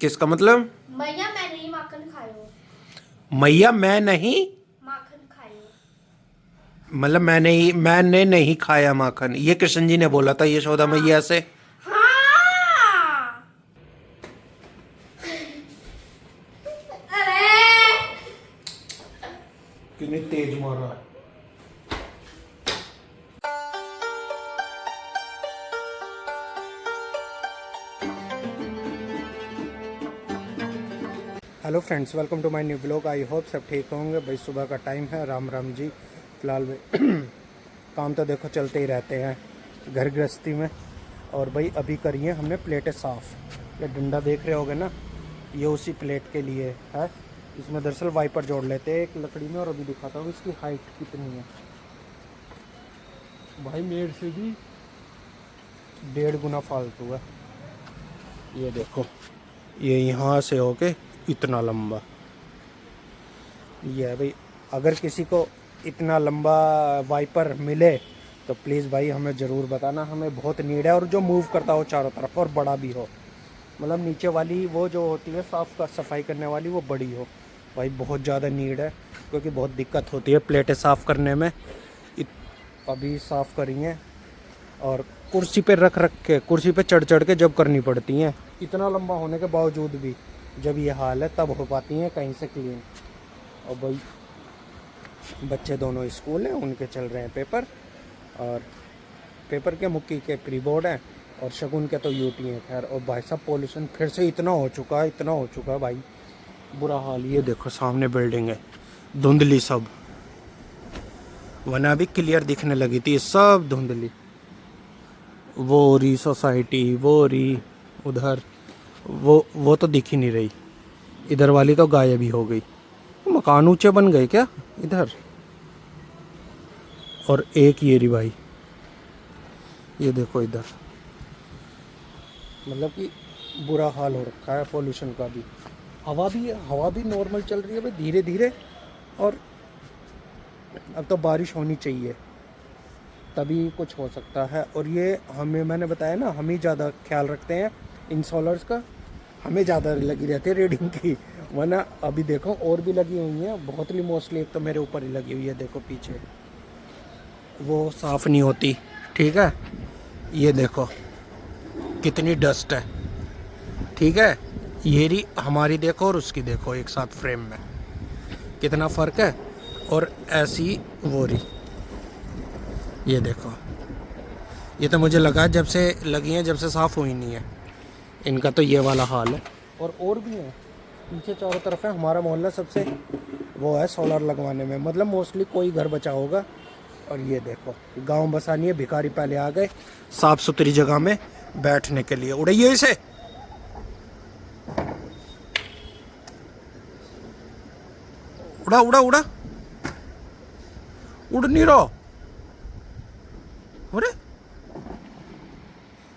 किसका मतलब? मैया मैं नहीं माखन खायो। मैया मैं नहीं, माखन खायो। मतलब मैंने नहीं खाया माखन, ये कृष्ण जी ने बोला था यशोदा हाँ मैया से। हाँ। अरे कितनी तेज मारा है। Hello friends, welcome to my new blog. I hope सब ठीक होंगे भाई। सुबह का टाइम है, राम राम जी। फिलहाल भाई काम तो देखो चलते ही रहते हैं घर गृहस्थी में। और भाई अभी करिए हमने प्लेटें साफ़। ये डंडा देख रहे होगे ना, ये उसी प्लेट के लिए है। इसमें दरअसल वाइपर जोड़ लेते हैं एक लकड़ी में, और अभी दिखाता हूँ इसकी हाइट कितनी है। भाई मेरे से भी 1.5 गुना फालतू है। ये देखो, ये यहाँ से होके इतना लंबा। ये है भाई। अगर किसी को इतना लंबा वाइपर मिले तो प्लीज़ भाई हमें ज़रूर बताना, हमें बहुत नीड है। और जो मूव करता हो चारों तरफ, और बड़ा भी हो, मतलब नीचे वाली वो जो होती है सफाई करने वाली, वो बड़ी हो भाई। बहुत ज़्यादा नीड है, क्योंकि बहुत दिक्कत होती है प्लेटें साफ़ करने में। अभी साफ़ करी हैं, और कुर्सी पे रख रख के, कुर्सी पे चढ़ चढ़ के जब करनी पड़ती हैं, इतना लंबा होने के बावजूद भी जब ये हाल है तब हो पाती हैं कहीं से क्लीन। और भाई बच्चे दोनों स्कूल हैं, उनके चल रहे हैं पेपर, और पेपर के मुक्की के प्री बोर्ड हैं, और शगुन के तो यूटी हैं। खैर, और भाई साहब पोल्यूशन फिर से इतना हो चुका है, इतना हो चुका है भाई, बुरा हाल। ये देखो सामने बिल्डिंग है, धुंधली सब, वरना भी क्लियर दिखने लगी थी, सब धुंधली। वो रही सोसाइटी, वो रही उधर, वो तो दिख ही नहीं रही। इधर वाली तो गायब ही हो गई। मकान ऊंचे बन गए क्या इधर? और एक ये रही भाई, ये देखो इधर, मतलब कि बुरा हाल हो रखा है पोल्यूशन का भी। हवा भी नॉर्मल चल रही है भाई, धीरे धीरे। और अब तो बारिश होनी चाहिए, तभी कुछ हो सकता है। और ये हमें, मैंने बताया ना, हम ही ज़्यादा ख्याल रखते हैं इंसॉलर्स का, हमें ज़्यादा लगी रहती है रीडिंग की। वरना अभी देखो और भी लगी हुई हैं बहुत ही, मोस्टली एक तो मेरे ऊपर ही लगी हुई है, देखो पीछे, वो साफ़ नहीं होती। ठीक है, ये देखो कितनी डस्ट है। ठीक है, ये रही हमारी, देखो, और उसकी देखो एक साथ फ्रेम में कितना फ़र्क है। और ऐसी वो रही, ये देखो, ये तो मुझे लगा जब से लगी हैं, जब से साफ़ हुई नहीं है इनका, तो ये वाला हाल है। और भी है पीछे चारों तरफ है। हमारा मोहल्ला सबसे वो है सोलर लगवाने में, मतलब मोस्टली कोई घर बचा होगा। और ये देखो, गांव बसा नहीं है, भिखारी पहले आ गए साफ़ सुथरी जगह में बैठने के लिए। उड़ाइए इसे, उड़ा उड़ा उड़ा, उड़ नहीं रहा। अरे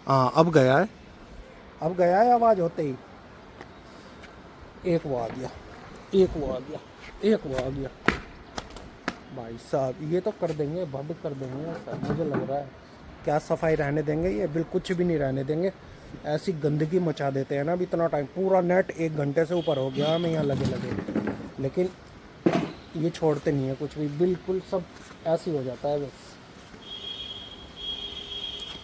हाँ, अब गया है, अब गया है आवाज़ होते ही। एक वो आ गया, एक वो आ गया, एक वो आ गया। भाई साहब ये तो कर देंगे, बंद कर देंगे ऐसा मुझे लग रहा है। क्या सफाई रहने देंगे? ये बिल्कुल कुछ भी नहीं रहने देंगे। ऐसी गंदगी मचा देते हैं ना। अभी इतना टाइम, पूरा नेट 1 घंटे से ऊपर हो गया हमें यहाँ लगे लगे, लेकिन ये छोड़ते नहीं है कुछ भी, बिल्कुल सब ऐसे ही हो जाता है बस।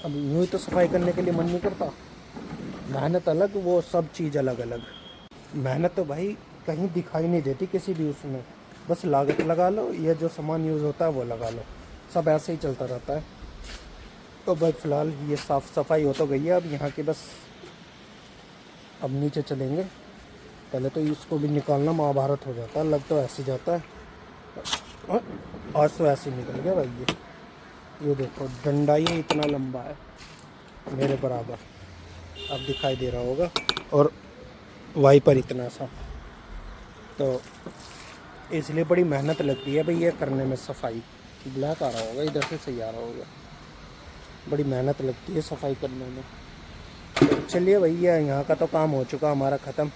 अब यूँ ही तो सफाई करने के लिए मन नहीं करता। मेहनत अलग, वो सब चीज़ अलग अलग। मेहनत तो भाई कहीं दिखाई नहीं देती किसी भी उसमें, बस लागत लगा लो, या जो सामान यूज़ होता है वो लगा लो, सब ऐसे ही चलता रहता है। तो भाई फ़िलहाल ये साफ़ सफाई हो तो गई है अब यहाँ की, बस अब नीचे चलेंगे। पहले तो इसको भी निकालना महाभारत हो जाता है, लग तो ऐसे जाता है। आज तो ऐसे ही निकल गया भाई। ये देखो डंडा, ये इतना लंबा है मेरे बराबर, अब दिखाई दे रहा होगा। और वाइपर इतना सा, तो इसलिए बड़ी मेहनत लगती है भाई ये करने में। सफाई ब्लैक आ रहा होगा, इधर से सही आ रहा होगा। बड़ी मेहनत लगती है सफाई करने में। तो चलिए भैया, यहाँ का तो काम हो चुका हमारा ख़त्म।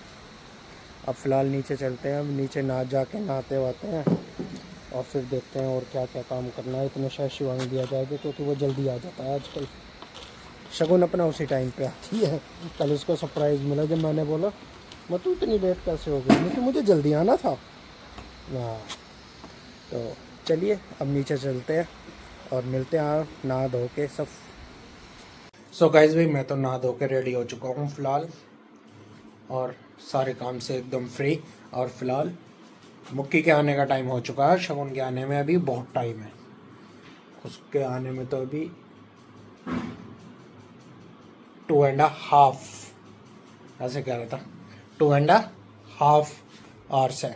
अब फ़िलहाल नीचे चलते हैं, अब नीचे ना जाके नहाते वाते हैं, और फिर देखते हैं और क्या क्या काम करना है। इतने शायद शिवांगी दिया जाएगा, क्योंकि वो जल्दी आ जाता है आजकल। शगुन अपना उसी टाइम पे आती है। कल उसको सरप्राइज़ मिला जब मैंने बोला मैं तो इतनी लेट कैसे हो गई, लेकिन मुझे जल्दी आना था। हाँ, तो चलिए अब नीचे चलते हैं और मिलते हैं नहा धो के सब। सो गाइस भाई, मैं तो नहा धो के रेडी हो चुका हूँ फ़िलहाल, और सारे काम से एकदम फ्री। और फिलहाल मुक्की के आने का टाइम हो चुका है, शगुन के आने में अभी बहुत टाइम है। उसके आने में तो अभी 2.5, ऐसे कह रहा था, 2.5 आवर्स है,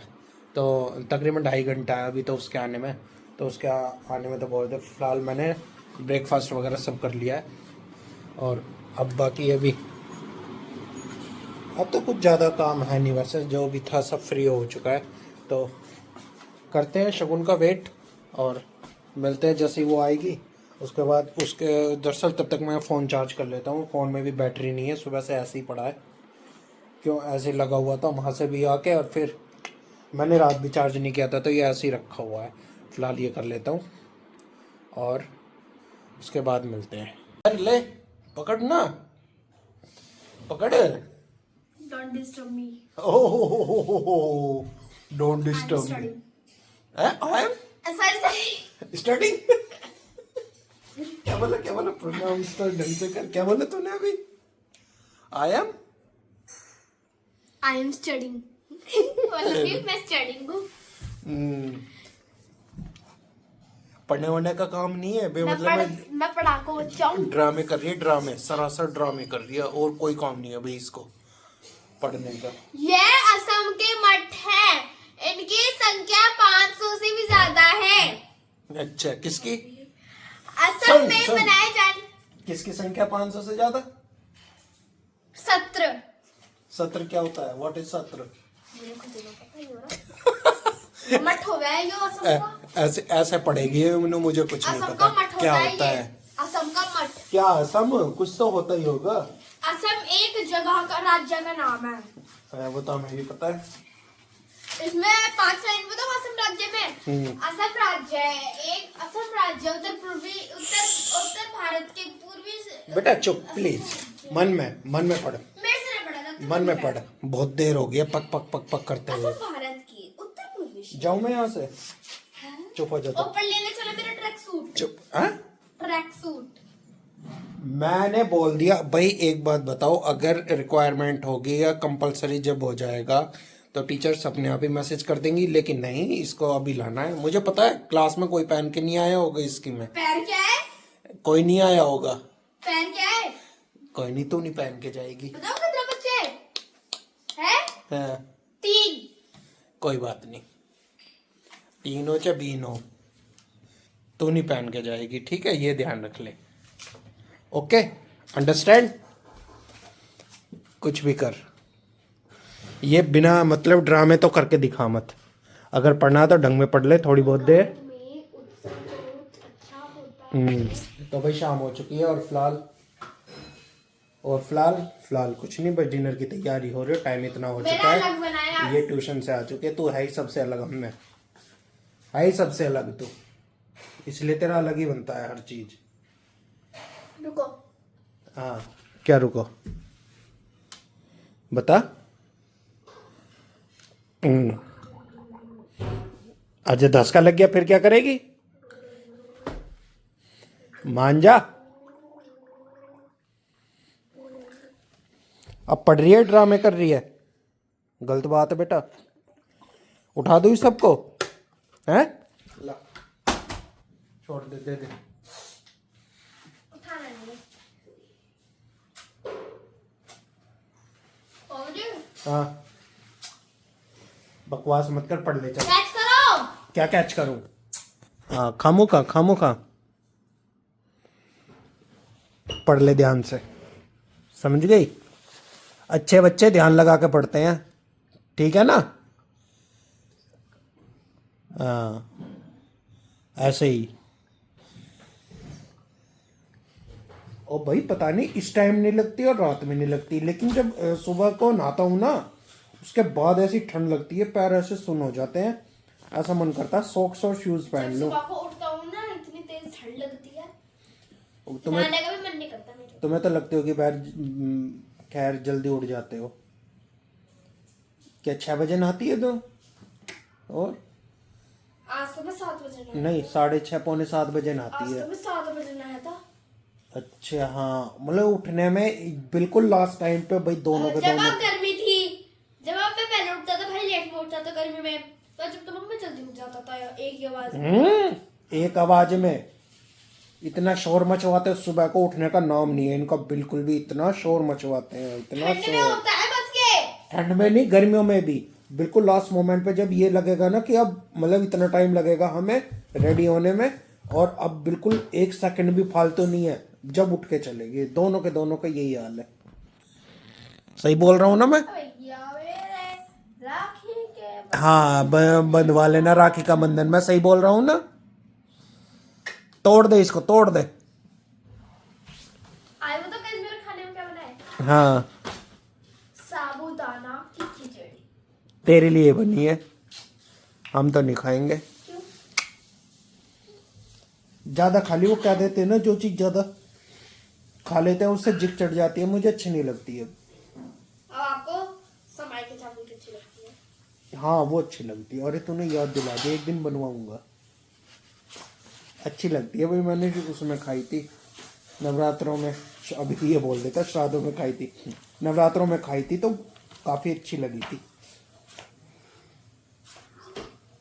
तो तकरीबन 2.5 घंटा है अभी तो उसके आने में। तो उसके आने में तो बहुत है। फ़िलहाल मैंने ब्रेकफास्ट वगैरह सब कर लिया है, और अब बाकी अभी अब तो कुछ ज़्यादा काम है नहीं, वैसे जो भी था सब फ्री हो चुका है। तो करते हैं शगुन का वेट और मिलते हैं जैसे ही वो आएगी। उसके बाद उसके दरअसल तब तक मैं फ़ोन चार्ज कर लेता हूँ, फ़ोन में भी बैटरी नहीं है, सुबह से ऐसे ही पड़ा है, क्यों ऐसे ही लगा हुआ था वहाँ से भी आके, और फिर मैंने रात भी चार्ज नहीं किया था, तो ये ऐसे ही रखा हुआ है। फ़िलहाल ये कर लेता हूँ और उसके बाद मिलते हैं। अरे ले, पकड़ ना, पकड़। Don't disturb me. Oh, don't I'm disturb me. studying. I am Sorry. Starting. क्या बोला, क्या बोला, प्रोनाउंस तो ढंग से कर, क्या बोला तूने अभी? I am I am studying. मतलब कि मैं studying हूँ। पढ़ने वढ़ने का काम नहीं है बेमतलब में। मैं पढ़ाकू बच्चा हूँ। ड्रामे कर रही है, ड्रामे, सरासर ड्रामे कर रही है, और कोई काम नहीं है भाई इसको पढ़ने का। ये असम के मठ हैं। इनकी संख्या 500 से भी ज्यादा है। अच्छा, किसकी? असम में मनाए जाने। किसकी संख्या 500 से ज्यादा? सत्र। सत्र क्या होता है? व्हाट इज सत्र? मठ हो गया है जो असम का। ऐसे ऐसे पढ़ेगी उन्होंने, मुझे कुछ नहीं असम पता का मठ क्या होता होता है है। ये। असम का मठ। क्या असम? कुछ तो होता ही होगा। असम एक जगह का राज्य का नाम है। वो तो हमें भी पता है। इसमें 5 लाइन बताओ। असम राज्य में असम राज्य है, एक असम राज्य उत्तर भारत के पूर्वी। बेटा चुप प्लीज, मन में पढ़, मेरे से नहीं पढ़ा था, मन में पढ़। बहुत देर हो गई है पक पक पक पक करते हुए। असम भारत की उत्तर पूर्वी। जाऊं मैं यहाँ से? चुप हो जाता। ऊपर लेने चलो मेरा ट्रैक सूट। चुप। हाँ, ट्रैक सूट। मैंने बोल दिया भाई। एक बात बताओ, अगर रिक्वायरमेंट होगी या कंपलसरी जब हो जाएगा तो टीचर्स अपने आप ही मैसेज कर देंगी, लेकिन नहीं, इसको अभी लाना है। मुझे पता है क्लास में कोई पहन के नहीं आया होगा इसकी में। पैर क्या है? कोई नहीं आया होगा। पैर क्या है? कोई नहीं, तू नहीं पहन के जाएगी। बताओ कितने बच्चे हैं? हाँ, 3। कोई बात नहीं, 3 हो चाहे 20 हो, तू नहीं पहन के जाएगी, ठीक है? ये ध्यान रख ले। Okay, understand? कुछ भी कर, ये बिना मतलब ड्रामे तो करके दिखा मत। अगर पढ़ना है तो ढंग में पढ़ ले थोड़ी बहुत देर। तो भाई शाम हो चुकी है, और फिलहाल कुछ नहीं, बस डिनर की तैयारी हो रही है। टाइम इतना हो चुका है, ये ट्यूशन से आ चुके। तू है ही सबसे अलग, हमने है ही सबसे अलग तू, इसलिए तेरा अलग ही बनता है हर चीज। रुको। हाँ, क्या रुको? बता। आज 10 का लग गया, फिर क्या करेगी? मान जा। अब पढ़ रही है, ड्रामे कर रही है, गलत बात है बेटा। उठा दो इस सबको, हैं? ला, छोड़ दे, दे दे। उठाना नहीं। हाँ, बकवास मत कर, पढ़ ले चल। कैच करो। क्या कैच करूं? हाँ, खामोखा पढ़ ले ध्यान से, समझ गई? अच्छे बच्चे ध्यान लगा के पढ़ते हैं, ठीक है ना? हाँ, ऐसे ही। और भाई पता नहीं इस टाइम नहीं लगती और रात में नहीं लगती, लेकिन जब सुबह को नहाता हूँ ना, उसके बाद ऐसी ठंड लगती है, पैर ऐसे सुन्न हो जाते हैं, ऐसा मन करता है सॉक्स और शूज पहन लो। सुबह को उठता हूँ ना, इतनी तेज ठंड लगती है, तुम्हें नहाने का भी मन नहीं करता मेरा। तुम्हें तो लगती होगी खैर जल्दी उठ जाते हो। क्या 6 बजे नहाती है तो? और आज तो मैं 7 बजे नहाया। नहीं 6:30 पौने 7 बजे नहाती आज है। तो मैं 7 बजे नहाया था। अच्छा हाँ, मतलब उठने में बिल्कुल लास्ट टाइम पे भाई दोनों के जब दोनों। आप गर्मी थी, जब आप मैं पहले उठता था भाई, लेट में उठता था गर्मी में, तो जब तो मैं जल्दी उठ जाता था एक ही आवाज में। एक आवाज में इतना शोर मचवाते हैं, सुबह को उठने का नाम नहीं है इनका बिल्कुल भी। इतना शोर मचवाते हैं, इतना ठंड में शोर। होता है बस के। ठंड में नहीं, गर्मियों में भी बिल्कुल लास्ट मोमेंट पे जब ये लगेगा ना कि अब मतलब इतना टाइम लगेगा हमें रेडी होने में, और अब बिल्कुल 1 सेकंड भी फालतू नहीं है, जब उठ के चलेगी। दोनों के दोनों का यही हाल है। सही बोल रहा हूँ ना मैं? भैया मेरे राखी के हाँ, बंधवा लेना राखी का बंधन। मैं सही बोल रहा हूँ ना? तोड़ दे इसको, तोड़ दे। आए वो तो कल मेरे खाने में क्या बनाए? हाँ, साबूदाना की खिचड़ी। तेरे लिए बनी है, हम तो नहीं खाएंगे। क्यों? ज्यादा खा ली, वो क्या देते हैं ना, जो चीज ज्यादा खा लेते हैं उससे जिद चढ़ जाती है, मुझे अच्छी नहीं लगती है। अब आपको समय के चावल की अच्छी लगती है? हाँ वो अच्छी लगती है। अरे तूने याद दिला दिया, एक दिन बनवाऊंगा। अच्छी लगती है भाई, मैंने उसमें खाई थी नवरात्रों में। अभी ये बोल देता, श्राद्धों में खाई थी, नवरात्रों में खाई थी तो काफी अच्छी लगी थी।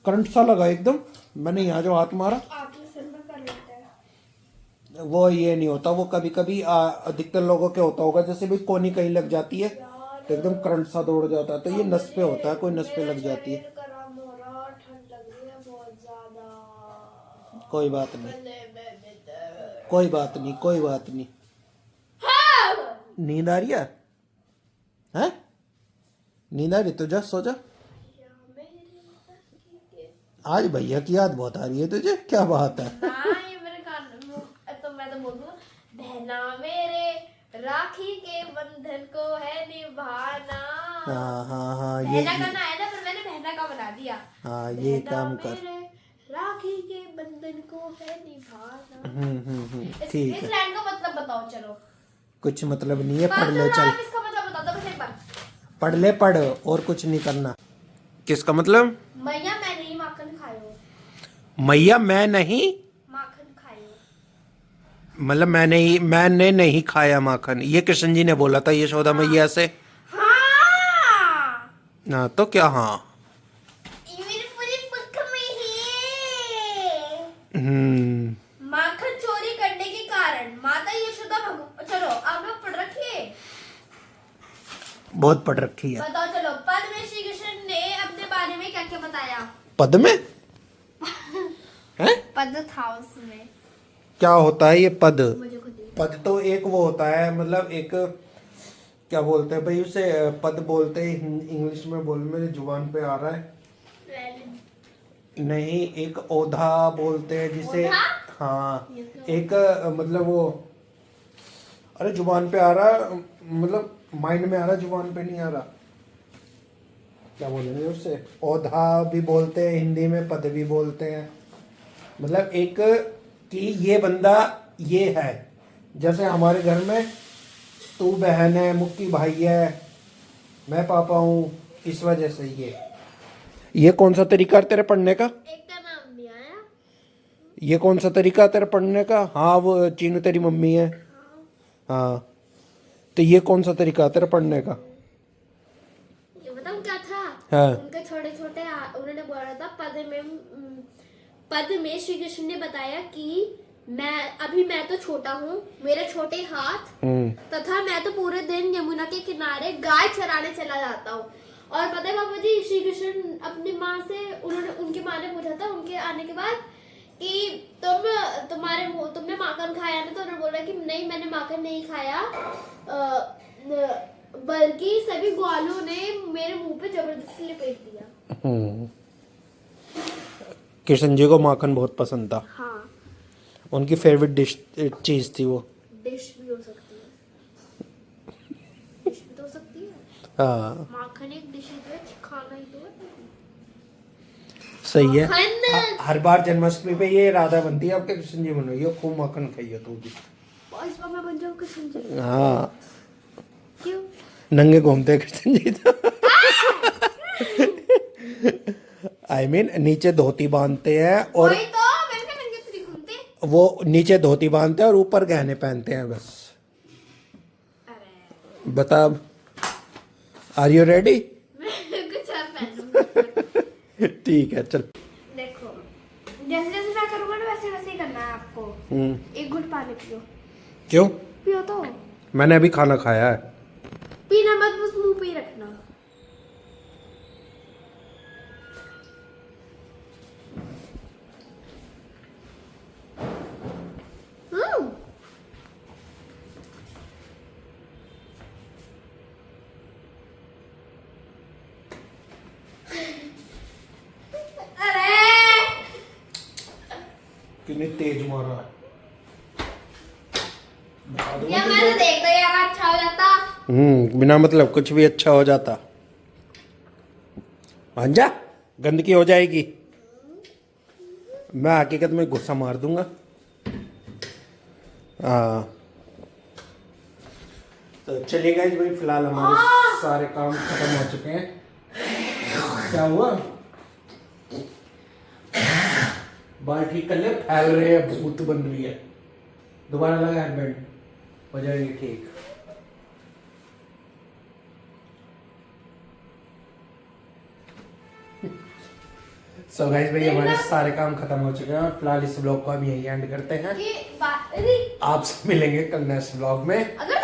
करंट सा लगा एकदम, मैंने यहाँ जो हाथ मारा। आपके सिर में कर लेते हैं। वो ये नहीं होता, वो कभी कभी अधिकतर लोगों के होता होगा, जैसे भी कोनी कहीं लग जाती है तो एकदम करंट सा दौड़ जाता है, तो ये नस पे होता है, कोई नस पे लग जाती है। गरम हो रहा, ठंड लग रही है बहुत ज्यादा। कोई बात नहीं, गले में भी दर्द। कोई बात नहीं, कोई बात नहीं। हाँ! नींद आ रही है? हैं? नींद आ रही तो जा सो जा। आज भैया की याद बहुत आ रही है तुझे, क्या बात है? हाँ, ये मेरे कान तो मैं तो बोल दूँ, बहना मेरे राखी के बंधन को है निभाना। हाँ हाँ हाँ, बहना करना है ना, पर मैंने बहना का बना दिया। हाँ ये बहना काम कर। मेरे राखी के बंधन को है निभाना। ठीक इस है। लाइन का मतलब बताओ चलो। कुछ मतलब नहीं है, पढ़ ले चलो, चल। आप इसका मतलब बता दो बस एक बार। पढ़ ले, पढ़, और कुछ नहीं करना। किसका मतलब? मैया मैं नहीं माखन खायो। मैया मैं नहीं, माखन खायो। मतलब मैंने नहीं खाया माखन, ये कृष्ण जी ने बोला था यशोदा मैया से। हाँ, हाँ तो क्या हाँ? ये मेरे पूरी पुख में है। हम्म। माखन चोरी करने के कारण माता यशोदा चलो आप लोग पढ़ रखिए। बहुत पढ़ रखी है। बताओ चलो, पद में श्री कृष्ण ने अपने बारे में क्या क्या बताया? पद में है? पद था उसमें। क्या होता है ये पद? मुझे खुद ही पद तो एक वो होता है, मतलब एक क्या बोलते हैं भाई उसे, पद बोलते हैं इंग्लिश में, बोल मेरी जुबान पे आ रहा है नहीं, एक ओधा बोलते हैं जिसे। ओधा? हाँ एक मतलब वो, अरे जुबान पे आ रहा, मतलब माइंड में आ रहा, जुबान पे नहीं आ रहा। क्या बोलेंगे उससे? ओधा भी बोलते हैं हिंदी में, पद भी बोलते हैं। मतलब एक कि ये बंदा ये है, जैसे हमारे घर में तू बहन है, मुक्की भाई है, मैं पापा हूँ, इस वजह से ये कौन सा तरीका है तेरे पढ़ने का? एक का नाम नहीं आया। ये कौन सा तरीका है तेरे पढ़ने का? हाँ वो चीनू तेरी मम्मी है। हाँ तो ये कौन सा तरीका है तेरे पढ़ने का? ये बताऊं क्या था? हाँ उनके छोटे छोटे उन्होंने बोला था पद में श्री कृष्ण ने बताया कि मैं तो छोटा हूँ, मेरे छोटे हाथ, तथा मैं तो पूरे दिन यमुना के किनारे गाय चराने चला जाता हूँ। और पता है बाबा जी, श्री कृष्ण अपनी माँ से उनकी माँ ने पूछा था उनके आने के बाद कि तुमने माखन खाया ना? तो उन्होंने बोला कि नहीं, मैंने माखन नहीं खाया, बल्कि सभी ग्वालों ने मेरे मुंह पे जबरदस्ती लपेट दिया। कृष्ण जी को माखन बहुत पसंद था। हाँ, उनकी फेवरेट डिश चीज थी वो। डिश भी हो सकती है, डिश भी तो हो सकती है। हाँ माखन एक डिश है, खाना ही तो है। सही है। माखन। हर बार जन्माष्टमी पे ये राधा बनती है आपके, कृष्ण जी बनाइए, खूब माखन खाइए तू भी। इस बार मैं बन जाऊँ कृष्ण जी। हाँ क्यों? नंगे घूमते हैं कृष्ण जी तो। आई मीन नीचे धोती बांधते हैं और वही तो मैंने कहा नंगे तो नहीं घूमते। वो नीचे धोती बांधते हैं और ऊपर गहने पहनते हैं बस। अरे बता अब, आर यू रेडी? मैं कुछ और पहनूंगी। ठीक है चल। देखो जैसे जैसे मैं करूंगा ना वैसे वैसे ही करना है आपको। एक घुट पानी पियो। क्यों? पियो तो। मैंने अभी खाना खाया है। पीना मत, बस मुंह पे ही रखना। कितनी तेज मारा है। या मैं तो देखता यार अच्छा हो जाता। बिना मतलब कुछ भी अच्छा हो जाता। मान जा, गंदगी हो जाएगी। मैं हकीकत में गुस्सा मार दूंगा। हाँ तो चलिए गाइस भाई, फिलहाल हमारे सारे काम खत्म हो चुके हैं। क्या हुआ? बाल ठीक कर ले, फैल रहे हैं, भूत बन रही है। दोबारा लगा हेडबैंड, हो जाएंगे ठीक। सो गाइस भाई, हमारे सारे काम खत्म हो चुके हैं और फिलहाल इस ब्लॉग को हम यही एंड करते हैं। ये बात अरे आपसे मिलेंगे कल नेक्स्ट ब्लॉग में। अगर